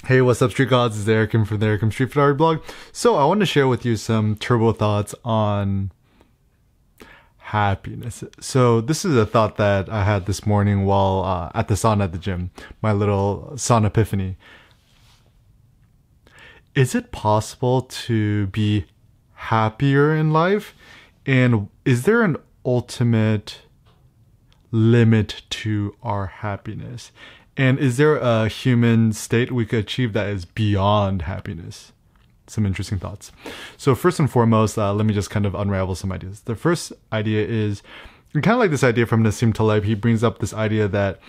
Hey, what's up, Street Gods? It's Eric from the Eric Street Photography blog. So I want to share with you some turbo thoughts on happiness. So this is a thought that I had this morning while at the sauna at the gym, my little sauna epiphany. Is it possible to be happier in life? And is there an ultimate limit to our happiness? And is there a human state we could achieve that is beyond happiness? Some interesting thoughts. So first and foremost, let me just kind of unravel some ideas. The first idea is kind of like this idea from Nassim Taleb. He brings up this idea that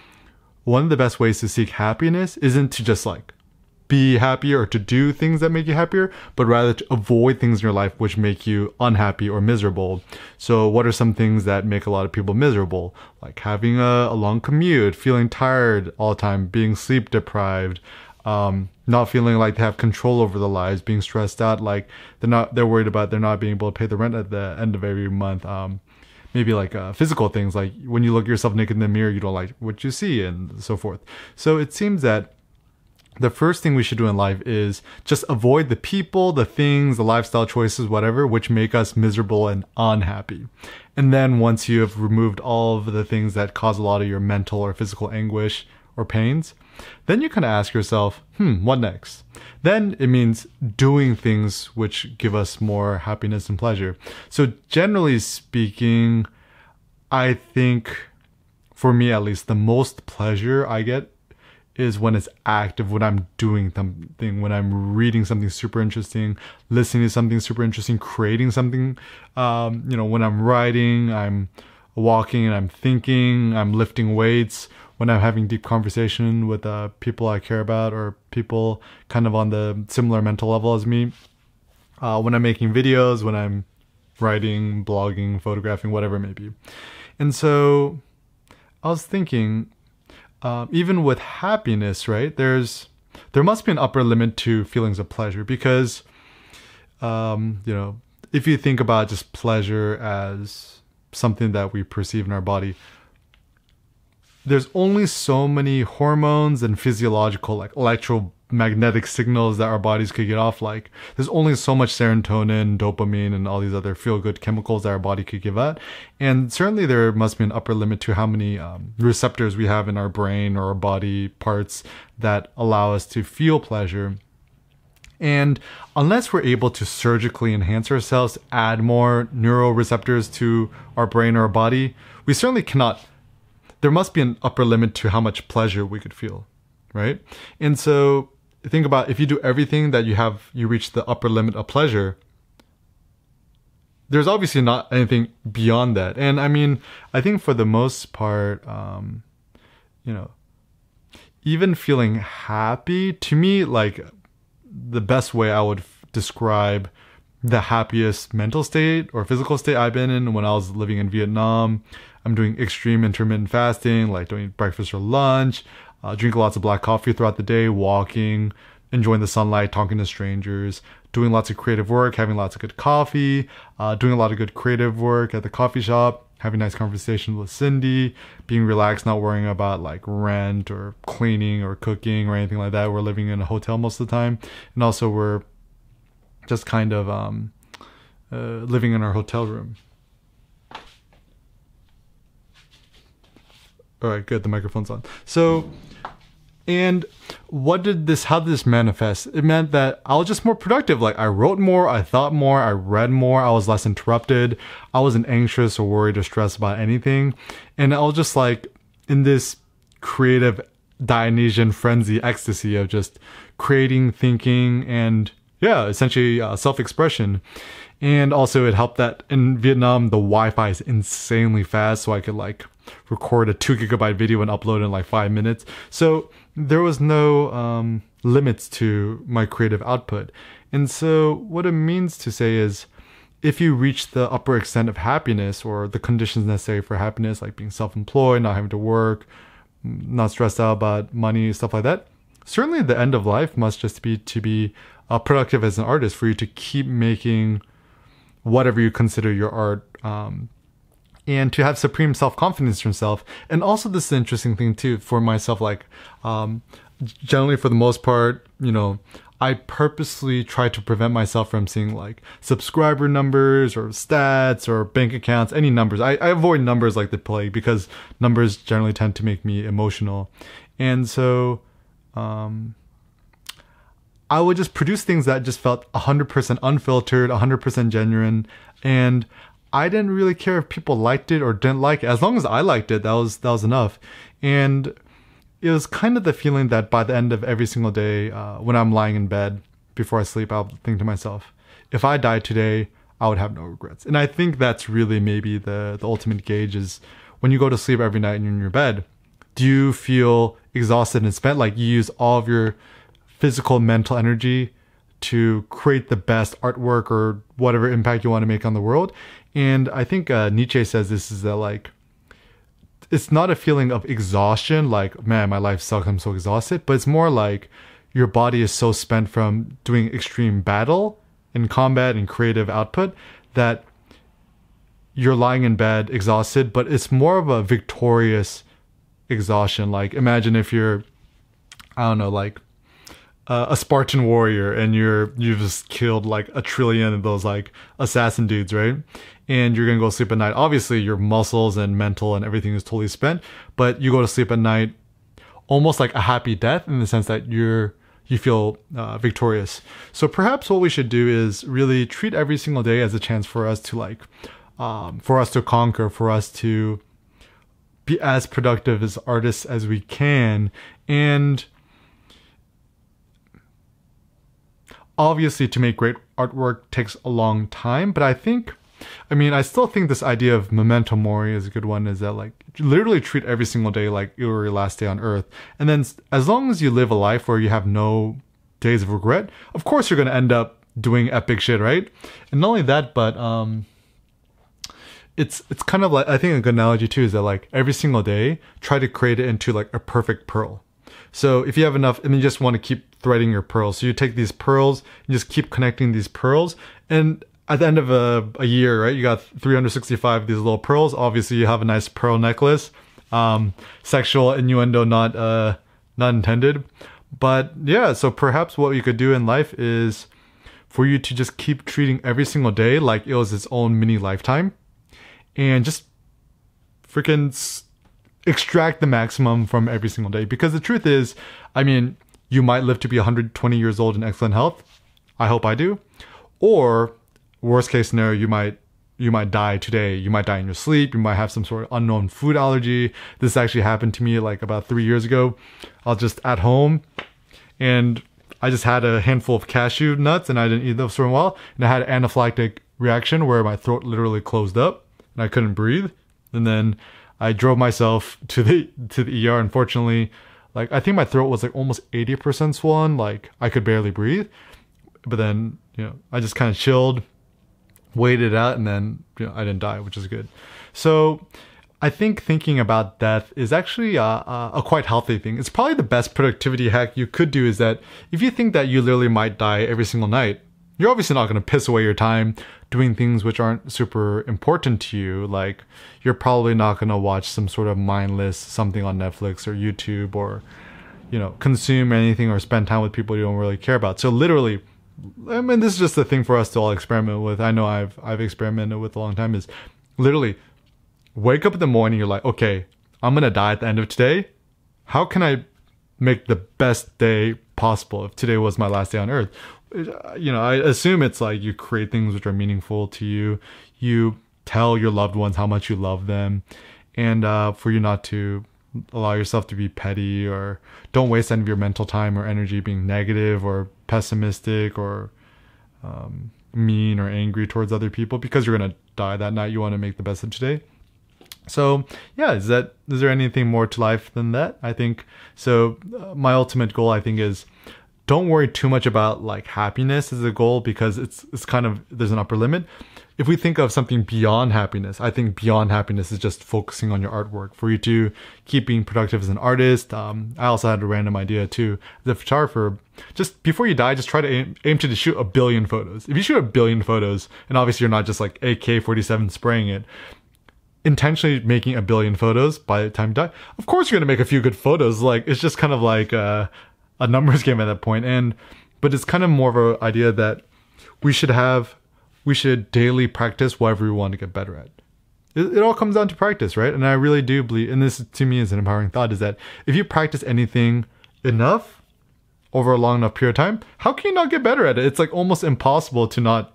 one of the best ways to seek happiness isn't to just like be happier or to do things that make you happier, but rather to avoid things in your life which make you unhappy or miserable. So what are some things that make a lot of people miserable? Like having a long commute, feeling tired all the time, being sleep deprived, not feeling like they have control over their lives, being stressed out, like they're worried about they're not being able to pay the rent at the end of every month. Maybe like physical things, like when you look at yourself naked in the mirror, you don't like what you see and so forth. So it seems that the first thing we should do in life is just avoid the people, the things, the lifestyle choices, whatever, which make us miserable and unhappy. And then once you have removed all of the things that cause a lot of your mental or physical anguish or pains, then you kind of ask yourself, what next? Then it means doing things which give us more happiness and pleasure. So generally speaking, I think for me at least, the most pleasure I get is when it's active, when I'm doing something, when I'm reading something super interesting, listening to something super interesting, creating something, when I'm writing, I'm walking and I'm thinking, I'm lifting weights, when I'm having deep conversation with people I care about or people kind of on the similar mental level as me, when I'm making videos, when I'm writing, blogging, photographing, whatever it may be. And so I was thinking, even with happiness, right? There must be an upper limit to feelings of pleasure because, if you think about just pleasure as something that we perceive in our body, there's only so many hormones and physiological, like electromagnetic signals that our bodies could get off. Like there's only so much serotonin, dopamine, and all these other feel-good chemicals that our body could give out. And certainly there must be an upper limit to how many receptors we have in our brain or our body parts that allow us to feel pleasure. And unless we're able to surgically enhance ourselves, add more neuroreceptors to our brain or our body, we certainly cannot. There must be an upper limit to how much pleasure we could feel, right? And so think about if you do everything that you reach the upper limit of pleasure, there's obviously not anything beyond that. And I mean, I think for the most part, even feeling happy, to me, like the best way I would describe the happiest mental state or physical state I've been in when I was living in Vietnam. I'm doing extreme intermittent fasting, like doing breakfast or lunch, drinking lots of black coffee throughout the day, walking, enjoying the sunlight, talking to strangers, doing lots of creative work, having lots of good coffee, doing a lot of good creative work at the coffee shop, having nice conversations with Cindy, being relaxed, not worrying about like rent or cleaning or cooking or anything like that. We're living in a hotel most of the time. And also we're just kind of living in our hotel room. All right, good. The microphone's on. So, and how did this manifest? It meant that I was just more productive. Like I wrote more, I thought more, I read more, I was less interrupted. I wasn't anxious or worried or stressed about anything. And I was just like in this creative Dionysian frenzy ecstasy of just creating, thinking, and essentially self-expression. And also it helped that in Vietnam, the Wi-Fi is insanely fast. So I could like record a 2 GB video and upload it in like 5 minutes. So there was no limits to my creative output. And so what it means to say is if you reach the upper extent of happiness or the conditions necessary for happiness, like being self-employed, not having to work, not stressed out about money, stuff like that, certainly the end of life must just be to be productive as an artist, for you to keep making whatever you consider your art, and to have supreme self-confidence in yourself. And also this is an interesting thing too for myself, like generally for the most part, you know, I purposely try to prevent myself from seeing like subscriber numbers or stats or bank accounts, any numbers. I avoid numbers like the plague because numbers generally tend to make me emotional. And so I would just produce things that just felt 100% unfiltered, 100% genuine. And I didn't really care if people liked it or didn't like it. As long as I liked it, that was enough. And it was kind of the feeling that by the end of every single day, when I'm lying in bed before I sleep, I'll think to myself, if I died today, I would have no regrets. And I think that's really maybe the ultimate gauge is when you go to sleep every night and you're in your bed, do you feel exhausted and spent? Like you use all of your physical, mental energy to create the best artwork or whatever impact you want to make on the world. And I think Nietzsche says this is that like, it's not a feeling of exhaustion, like, man, my life sucks, I'm so exhausted, but it's more like your body is so spent from doing extreme battle and combat and creative output that you're lying in bed exhausted, but it's more of a victorious exhaustion. Like, imagine if you're, I don't know, like a Spartan warrior and you've just killed like 1 trillion of those like assassin dudes, right? And you're gonna go sleep at night. Obviously your muscles and mental and everything is totally spent, but you go to sleep at night almost like a happy death in the sense that you feel victorious. So perhaps what we should do is really treat every single day as a chance for us to like for us to conquer, for us to be as productive as artists as we can. And obviously to make great artwork takes a long time, but I still think this idea of memento mori is a good one, is that like literally treat every single day like it were your last day on earth. And then as long as you live a life where you have no days of regret, of course you're going to end up doing epic shit, right? And not only that, but it's kind of like, I think a good analogy too is that like every single day try to create it into like a perfect pearl. So if you have enough and you just want to keep threading your pearls, so you take these pearls and just keep connecting these pearls, and at the end of a year, right, you got 365 of these little pearls. Obviously you have a nice pearl necklace. Sexual innuendo not intended, but yeah, so perhaps what you could do in life is for you to just keep treating every single day like it was its own mini lifetime, and just freaking extract the maximum from every single day. Because the truth is, you might live to be 120 years old in excellent health. I hope I do. Or worst case scenario, you might die today. You might die in your sleep. You might have some sort of unknown food allergy. This actually happened to me like about 3 years ago. I was just at home and I just had a handful of cashew nuts and I didn't eat those for a while. And I had an anaphylactic reaction where my throat literally closed up and I couldn't breathe. And then I drove myself to the ER. Unfortunately, like I think my throat was like almost 80% swollen. Like I could barely breathe. But then, I just kind of chilled, waited it out, and then I didn't die, which is good. So I think thinking about death is actually a quite healthy thing. It's probably the best productivity hack you could do, is that if you think that you literally might die every single night, you're obviously not going to piss away your time doing things which aren't super important to you. Like you're probably not going to watch some sort of mindless something on Netflix or YouTube, or consume anything or spend time with people you don't really care about. So literally, this is just a thing for us to all experiment with. I know I've experimented with a long time, is literally wake up in the morning, you're like, okay, I'm gonna die at the end of today. How can I make the best day possible if today was my last day on earth? I assume it's like you create things which are meaningful to you. You tell your loved ones how much you love them, and for you not to allow yourself to be petty, or don't waste any of your mental time or energy being negative or pessimistic or mean or angry towards other people, because you're going to die that night. You want to make the best of today. So yeah, is there anything more to life than that? I think so. My ultimate goal, I think, is don't worry too much about like happiness as a goal, because it's kind of, there's an upper limit. If we think of something beyond happiness, I think beyond happiness is just focusing on your artwork for you to keep being productive as an artist. I also had a random idea too. As a photographer, just before you die, just try to aim to shoot 1 billion photos. If you shoot 1 billion photos, and obviously you're not just like AK-47 spraying it, intentionally making 1 billion photos by the time you die, of course you're going to make a few good photos. Like, it's just kind of like, a numbers game at that point. But it's kind of more of an idea that we should daily practice whatever we want to get better at. It all comes down to practice, right? And I really do believe, and this to me is an empowering thought, is that if you practice anything enough over a long enough period of time, how can you not get better at it? It's like almost impossible to not,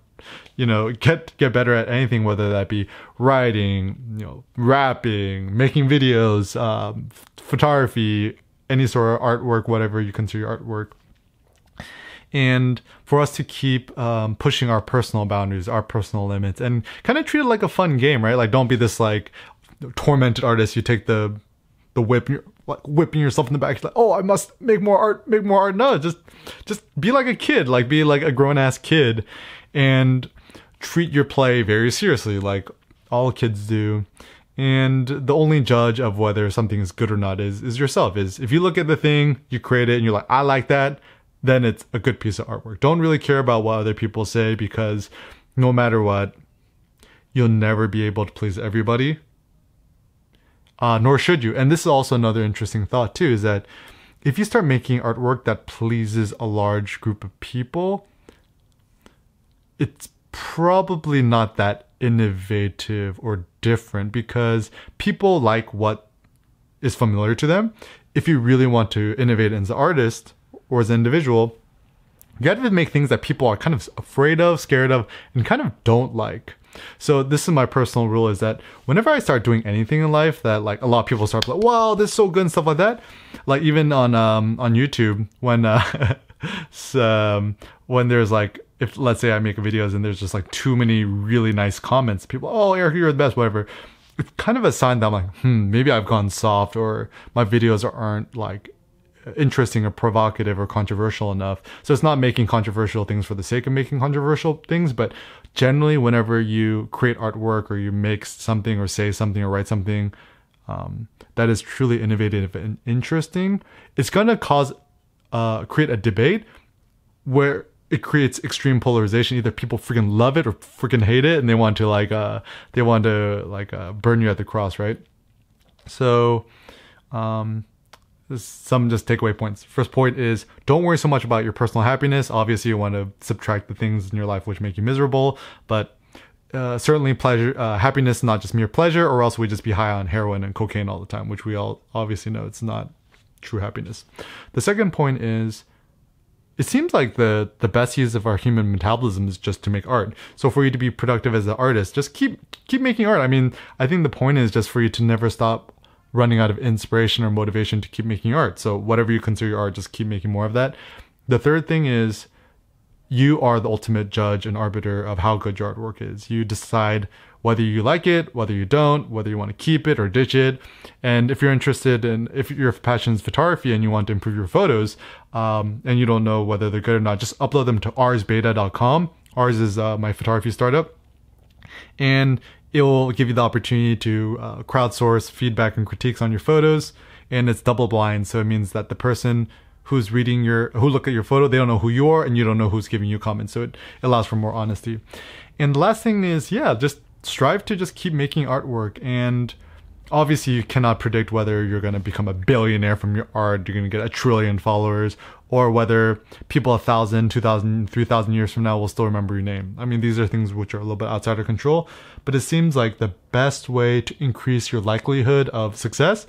get better at anything, whether that be writing, rapping, making videos, photography, any sort of artwork, whatever you consider your artwork. And for us to keep pushing our personal boundaries, our personal limits, and kind of treat it like a fun game, right? Like, don't be this like tormented artist. You take the whip, you're like whipping yourself in the back. You're like, oh, I must make more art. No, just be like a kid, like be like a grown ass kid, and treat your play very seriously, like all kids do. And the only judge of whether something is good or not is yourself. Is if you look at the thing, you create it, and you're like, I like that, then it's a good piece of artwork. Don't really care about what other people say, because no matter what, you'll never be able to please everybody. Nor should you. And this is also another interesting thought too, is that if you start making artwork that pleases a large group of people, it's probably not that innovative or different, because people like what is familiar to them. If you really want to innovate as an artist or as an individual, you have to make things that people are kind of afraid of, scared of, and kind of don't like. So this is my personal rule, is that whenever I start doing anything in life that like a lot of people start like, wow, this is so good and stuff like that. Like even on YouTube, when there's like, if let's say I make videos and there's just like too many really nice comments, people, oh, Eric, you're the best, whatever. It's kind of a sign that I'm like, maybe I've gone soft, or my videos aren't like interesting or provocative or controversial enough. So it's not making controversial things for the sake of making controversial things, but generally whenever you create artwork or you make something or say something or write something that is truly innovative and interesting, it's going to create a debate where it creates extreme polarization. Either people freaking love it or freaking hate it, and they want to burn you at the cross, right? So some just takeaway points. First point is, don't worry so much about your personal happiness. Obviously, you want to subtract the things in your life which make you miserable, but certainly pleasure, happiness is not just mere pleasure, or else we'd just be high on heroin and cocaine all the time, which we all obviously know it's not true happiness. The second point is, it seems like the best use of our human metabolism is just to make art. So for you to be productive as an artist, just keep making art. I mean, I think the point is just for you to never stop running out of inspiration or motivation to keep making art. So whatever you consider your art, just keep making more of that. The third thing is, you are the ultimate judge and arbiter of how good your artwork is. You decide whether you like it, whether you don't, whether you want to keep it or ditch it. And if you're interested in, if your passion is photography and you want to improve your photos, and you don't know whether they're good or not, just upload them to arsbeta.com. Ars is my photography startup. And it will give you the opportunity to crowdsource feedback and critiques on your photos. And it's double blind. So it means that the person who look at your photo, they don't know who you are, and you don't know who's giving you comments. So it allows for more honesty. And the last thing is, just strive to just keep making artwork. And obviously you cannot predict whether you're going to become a billionaire from your art, you're going to get 1 trillion followers, or whether people 1,000, 2,000, 3,000 years from now will still remember your name. I mean, these are things which are a little bit outside our control, but it seems like the best way to increase your likelihood of success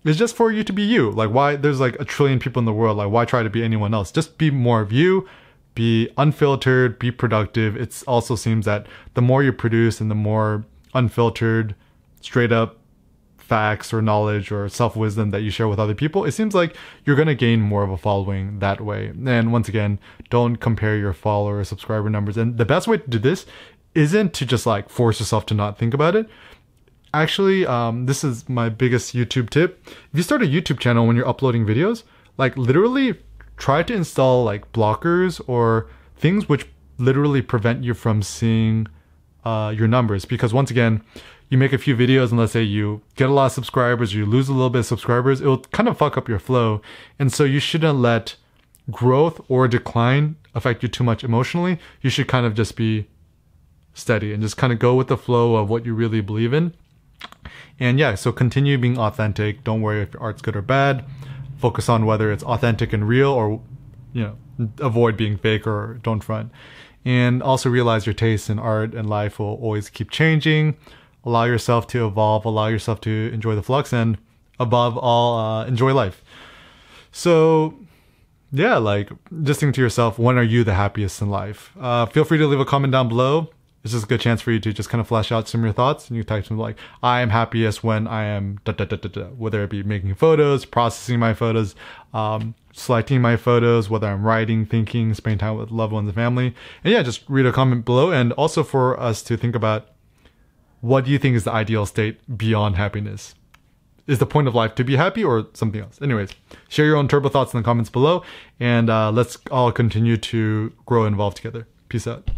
is just for you to be you. Like, why there's like 1 trillion people in the world, like why try to be anyone else? Just be more of you, be unfiltered, be productive. It also seems that the more you produce and the more unfiltered, straight up facts or knowledge or self-wisdom that you share with other people, it seems like you're going to gain more of a following that way. And once again, don't compare your follower or subscriber numbers. And the best way to do this isn't to just like force yourself to not think about it. Actually, this is my biggest YouTube tip. If you start a YouTube channel when you're uploading videos, like literally try to install like blockers or things which literally prevent you from seeing your numbers. Because once again, you make a few videos and let's say you get a lot of subscribers, you lose a little bit of subscribers, it will kind of fuck up your flow. And so you shouldn't let growth or decline affect you too much emotionally. You should kind of just be steady and just kind of go with the flow of what you really believe in. And so continue being authentic. Don't worry if your art's good or bad. focus on whether it's authentic and real, or avoid being fake or don't front. And also realize your tastes in art and life will always keep changing. Allow yourself to evolve, allow yourself to enjoy the flux, and above all, enjoy life. So yeah, like, just think to yourself, when are you the happiest in life? Feel free to leave a comment down below. It's just a good chance for you to just kind of flesh out some of your thoughts. And you type something like, I am happiest when I am da da da da da, whether it be making photos, processing my photos, selecting my photos, whether I'm writing, thinking, spending time with loved ones and family. And yeah, just read a comment below. And also for us to think about, what do you think is the ideal state beyond happiness? Is the point of life to be happy or something else? Anyways, share your own turbo thoughts in the comments below. And let's all continue to grow and evolve together. Peace out.